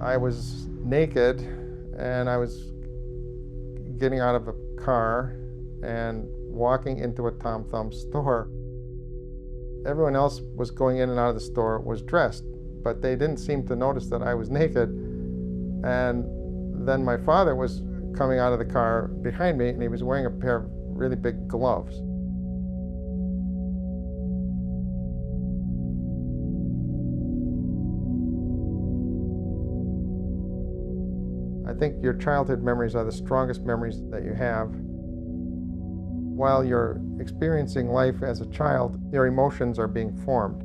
I was naked and I was getting out of a car and walking into a Tom Thumb store. Everyone else was going in and out of the store was dressed, but they didn't seem to notice that I was naked. And then my father was coming out of the car behind me, and he was wearing a pair of really big gloves. I think your childhood memories are the strongest memories that you have. While you're experiencing life as a child, your emotions are being formed.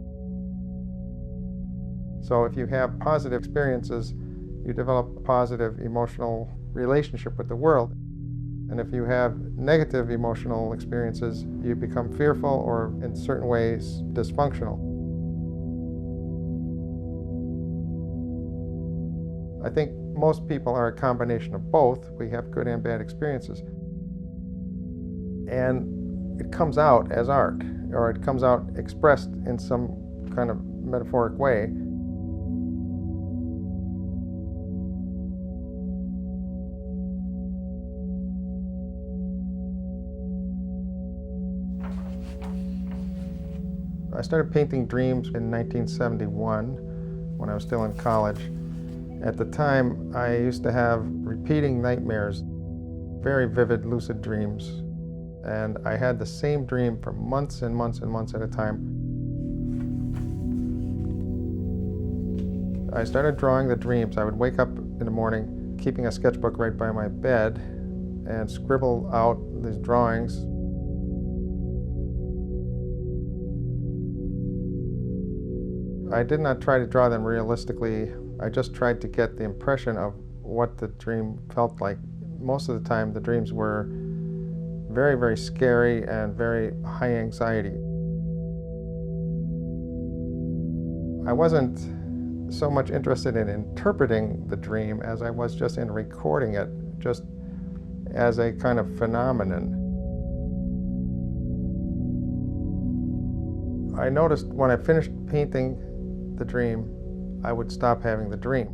So if you have positive experiences, you develop a positive emotional relationship with the world. And if you have negative emotional experiences, you become fearful or, in certain ways, dysfunctional. I think most people are a combination of both. We have good and bad experiences. And it comes out as art, or it comes out expressed in some kind of metaphoric way. I started painting dreams in 1971 when I was still in college. At the time, I used to have repeating nightmares, very vivid lucid dreams. And I had the same dream for months and months and months at a time. I started drawing the dreams. I would wake up in the morning, keeping a sketchbook right by my bed, and scribble out these drawings. I did not try to draw them realistically. I just tried to get the impression of what the dream felt like. Most of the time, the dreams were very, very scary and very high anxiety. I wasn't so much interested in interpreting the dream as I was just in recording it, just as a kind of phenomenon. I noticed when I finished painting the dream, I would stop having the dream.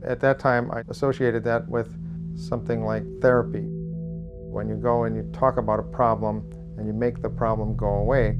At that time, I associated that with something like therapy. When you go and you talk about a problem and you make the problem go away.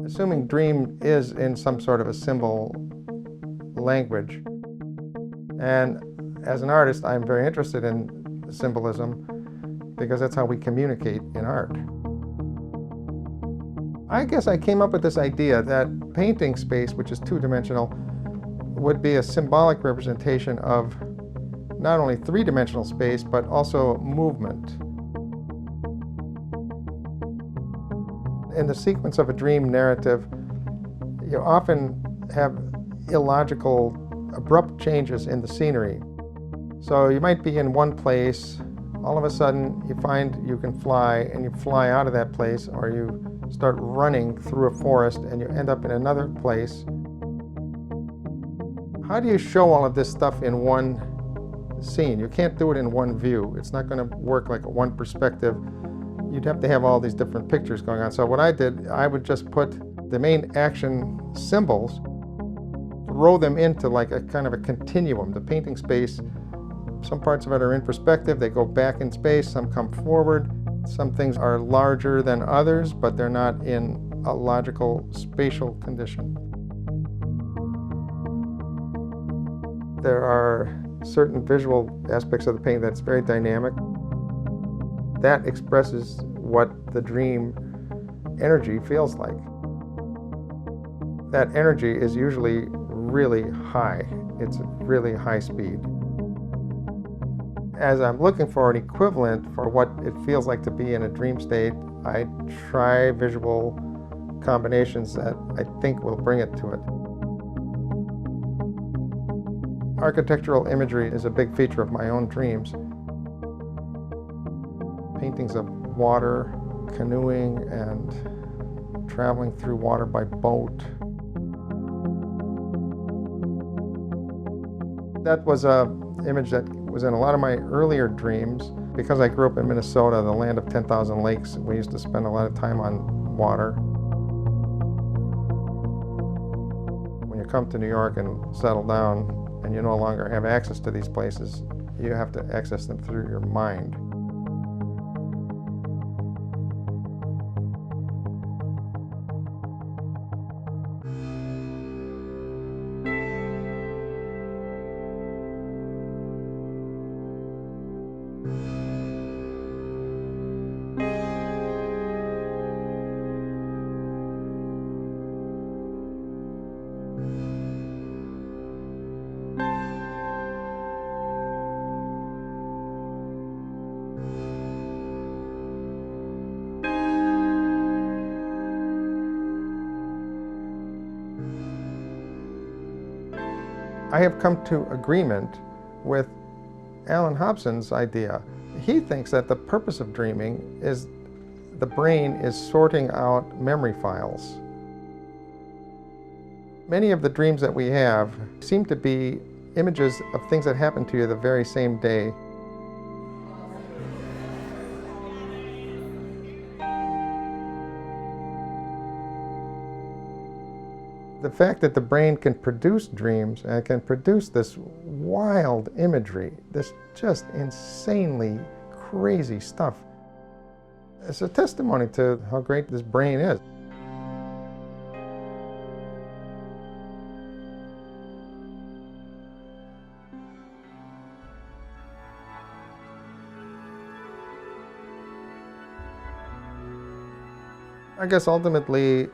Assuming dream is in some sort of a symbol language, and as an artist, I'm very interested in symbolism because that's how we communicate in art. I guess I came up with this idea that painting space, which is two-dimensional, would be a symbolic representation of not only three-dimensional space, but also movement. In the sequence of a dream narrative, you often have illogical, abrupt changes in the scenery. So you might be in one place, all of a sudden you find you can fly, and you fly out of that place, or you start running through a forest and you end up in another place. How do you show all of this stuff in one scene? You can't do it in one view. It's not going to work like one perspective. You'd have to have all these different pictures going on. So what I did, I would just put the main action symbols, throw them into like a kind of a continuum. The painting space, some parts of it are in perspective, they go back in space, some come forward. Some things are larger than others, but they're not in a logical spatial condition. There are certain visual aspects of the painting that's very dynamic. That expresses what the dream energy feels like. That energy is usually really high. It's really high speed. As I'm looking for an equivalent for what it feels like to be in a dream state, I try visual combinations that I think will bring it to it. Architectural imagery is a big feature of my own dreams. Paintings of water, canoeing, and traveling through water by boat. That was an image that was in a lot of my earlier dreams. Because I grew up in Minnesota, the land of 10,000 lakes, we used to spend a lot of time on water. When you come to New York and settle down and you no longer have access to these places, you have to access them through your mind. I have come to agreement with Alan Hobson's idea. He thinks that the purpose of dreaming is the brain is sorting out memory files. Many of the dreams that we have seem to be images of things that happened to you the very same day. The fact that the brain can produce dreams and can produce this wild imagery, this just insanely crazy stuff, it's a testimony to how great this brain is. I guess ultimately,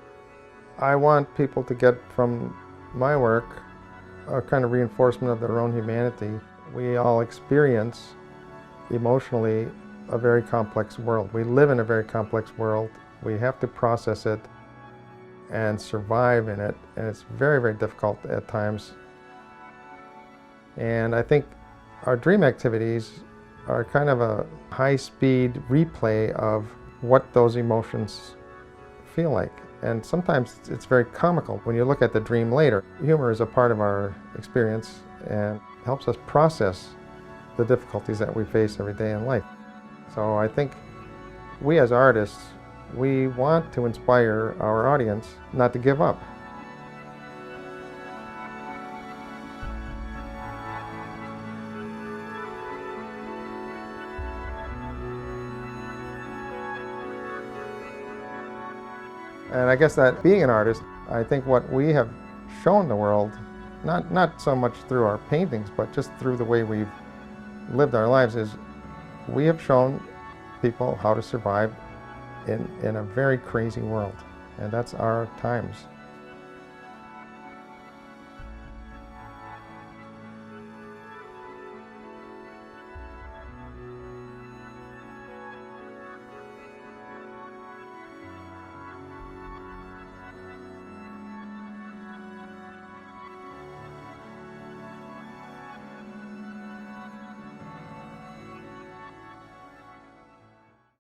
I want people to get from my work a kind of reinforcement of their own humanity. We all experience emotionally a very complex world. We live in a very complex world. We have to process it and survive in it, and it's very, very difficult at times. And I think our dream activities are kind of a high-speed replay of what those emotions feel like. And sometimes it's very comical when you look at the dream later. Humor is a part of our experience and helps us process the difficulties that we face every day in life. So I think we as artists, we want to inspire our audience not to give up. And I guess that being an artist, I think what we have shown the world, not so much through our paintings, but just through the way we've lived our lives, is we have shown people how to survive in a very crazy world. And that's our times.